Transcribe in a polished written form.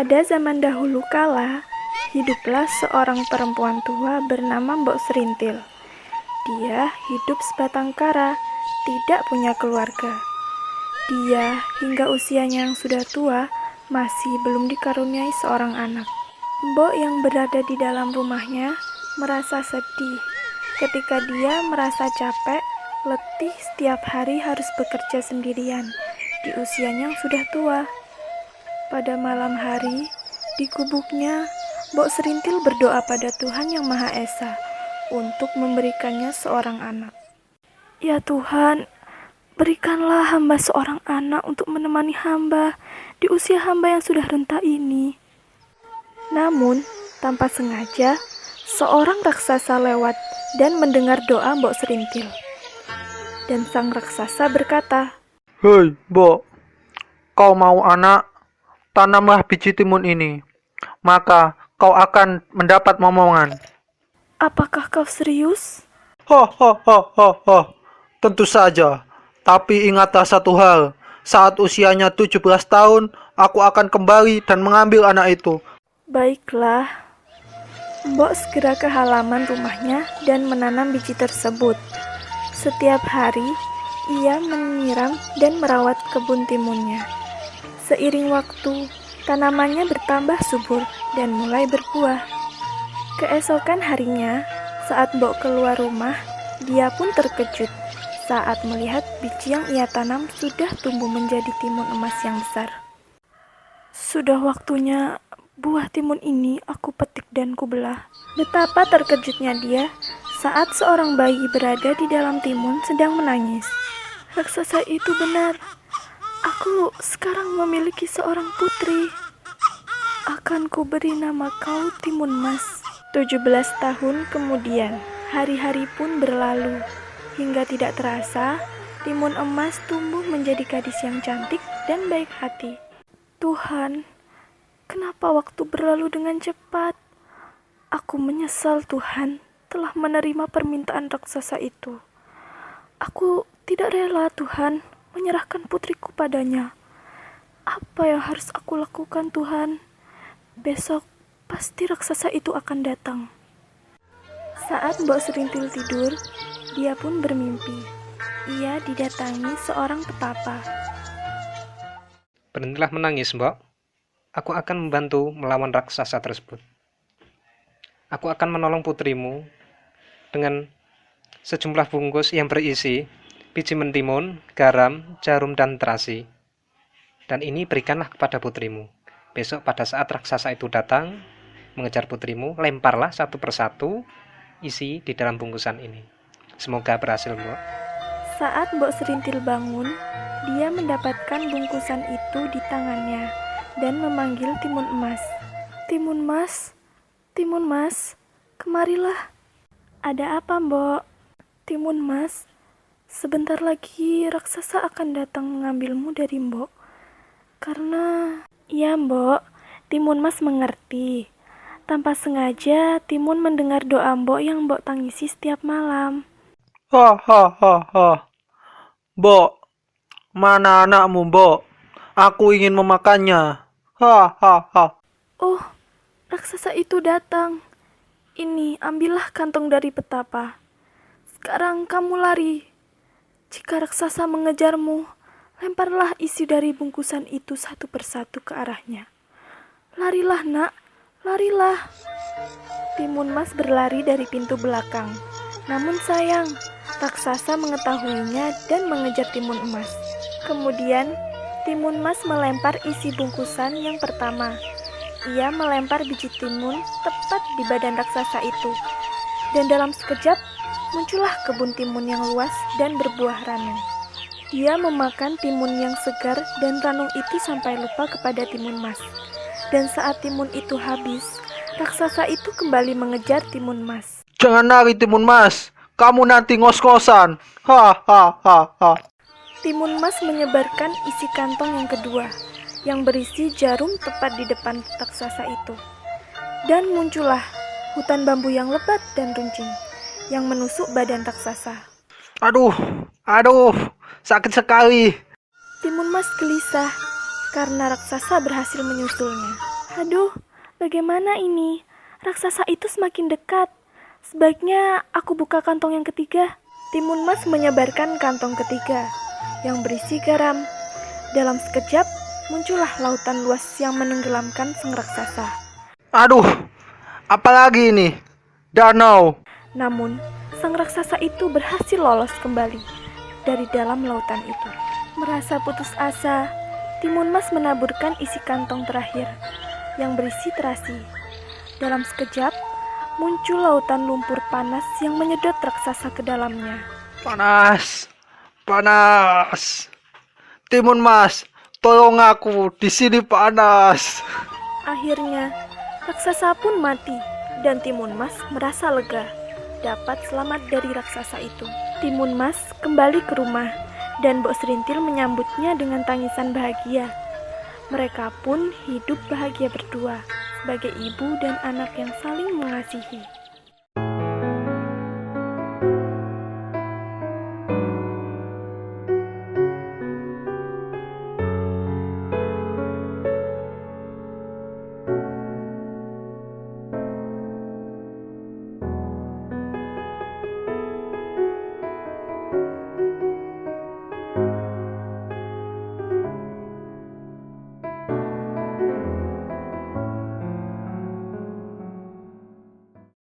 Pada zaman dahulu kala, hiduplah seorang perempuan tua bernama Mbok Serintil. Dia hidup sebatang kara, tidak punya keluarga. Dia hingga usianya yang sudah tua masih belum dikaruniai seorang anak. Mbok yang berada di dalam rumahnya merasa sedih ketika dia merasa capek, letih setiap hari harus bekerja sendirian di usianya yang sudah tua. Pada malam hari, di gubuknya, Mbok Serintil berdoa pada Tuhan Yang Maha Esa untuk memberikannya seorang anak. Ya Tuhan, berikanlah hamba seorang anak untuk menemani hamba di usia hamba yang sudah renta ini. Namun, tanpa sengaja, seorang raksasa lewat dan mendengar doa Mbok Serintil. Dan sang raksasa berkata, "Hei, Mbok, kau mau anak? Tanamlah biji timun ini, maka kau akan mendapat momongan." "Apakah kau serius?" Ho, ho, ho, ho, ho. Tentu saja. Tapi ingatlah satu hal. Saat usianya 17 tahun, aku akan kembali dan mengambil anak itu. Baiklah. Mbok segera ke halaman rumahnya dan menanam biji tersebut. Setiap hari, ia menyiram dan merawat kebun timunnya. Seiring waktu, tanamannya bertambah subur dan mulai berbuah. Keesokan harinya, saat Mbok keluar rumah, dia pun terkejut saat melihat biji yang ia tanam sudah tumbuh menjadi timun emas yang besar. Sudah waktunya buah timun ini aku petik dan kubelah. Betapa terkejutnya dia saat seorang bayi berada di dalam timun sedang menangis. Raksasa itu benar. Aku sekarang memiliki seorang putri. Akan kuberi nama kau Timun Mas. 17 tahun kemudian, hari-hari pun berlalu. Hingga tidak terasa, Timun Emas tumbuh menjadi gadis yang cantik dan baik hati. Tuhan, kenapa waktu berlalu dengan cepat? Aku menyesal Tuhan telah menerima permintaan raksasa itu. Aku tidak rela Tuhan menyerahkan putriku padanya. Apa yang harus aku lakukan Tuhan? Besok pasti raksasa itu akan datang. Saat Mbok Serintil tidur, dia pun bermimpi. Ia didatangi seorang petapa. "Berhentilah menangis, Mbok. Aku akan membantu melawan raksasa tersebut. Aku akan menolong putrimu dengan sejumlah bungkus yang berisi biji mentimun, garam, jarum, dan terasi. Dan ini berikanlah kepada putrimu. Besok pada saat raksasa itu datang mengejar putrimu, lemparlah satu persatu isi di dalam bungkusan ini. Semoga berhasil, Mbok." Saat Mbok Serintil bangun, dia mendapatkan bungkusan itu di tangannya dan memanggil Timun Emas. "Timun Mas, Timun Mas, kemarilah." "Ada apa, Mbok?" "Timun Mas, sebentar lagi raksasa akan datang mengambilmu dari Mbok. Karena..." "Ya, Mbok, Timun Mas mengerti. Tanpa sengaja, Timun mendengar doa Mbok yang Mbok tangisi setiap malam." Ha, ha, ha, ha. Mbok, mana anakmu, Mbok? Aku ingin memakannya. Ha, ha, ha. "Oh, raksasa itu datang. Ini, ambillah kantong dari petapa. Sekarang kamu lari. Jika raksasa mengejarmu, lemparlah isi dari bungkusan itu satu persatu ke arahnya. Larilah, nak, larilah." Timun Mas berlari dari pintu belakang. Namun sayang, raksasa mengetahuinya dan mengejar Timun Emas. Kemudian, Timun Mas melempar isi bungkusan yang pertama. Ia melempar biji timun tepat di badan raksasa itu. Dan dalam sekejap, muncullah kebun timun yang luas dan berbuah ranung. Dia memakan timun yang segar dan ranung itu sampai lupa kepada Timun Mas. Dan saat timun itu habis, raksasa itu kembali mengejar Timun Mas. Jangan lari, Timun Mas. Kamu nanti ngos-ngosan. Ha, ha, ha, ha. Timun Mas menyebarkan isi kantong yang kedua, yang berisi jarum tepat di depan raksasa itu. Dan muncullah hutan bambu yang lebat dan runcing, yang menusuk badan raksasa. Aduh, aduh, sakit sekali. Timun Mas gelisah karena raksasa berhasil menyusulnya. Aduh, bagaimana ini? Raksasa itu semakin dekat. Sebaiknya aku buka kantong yang ketiga. Timun Mas menyebarkan kantong ketiga yang berisi garam. Dalam sekejap, muncullah lautan luas yang menenggelamkan sang raksasa. Aduh, apalagi ini? Danau. Namun, sang raksasa itu berhasil lolos kembali dari dalam lautan itu. Merasa putus asa, Timun Mas menaburkan isi kantong terakhir yang berisi terasi. Dalam sekejap, muncul lautan lumpur panas yang menyedot raksasa ke dalamnya. Panas, panas. Timun Mas, tolong aku, di sini panas. Akhirnya, raksasa pun mati dan Timun Mas merasa lega dapat selamat dari raksasa itu. Timun Mas kembali ke rumah dan Mbok Serintil menyambutnya dengan tangisan bahagia. Mereka pun hidup bahagia berdua sebagai ibu dan anak yang saling mengasihi.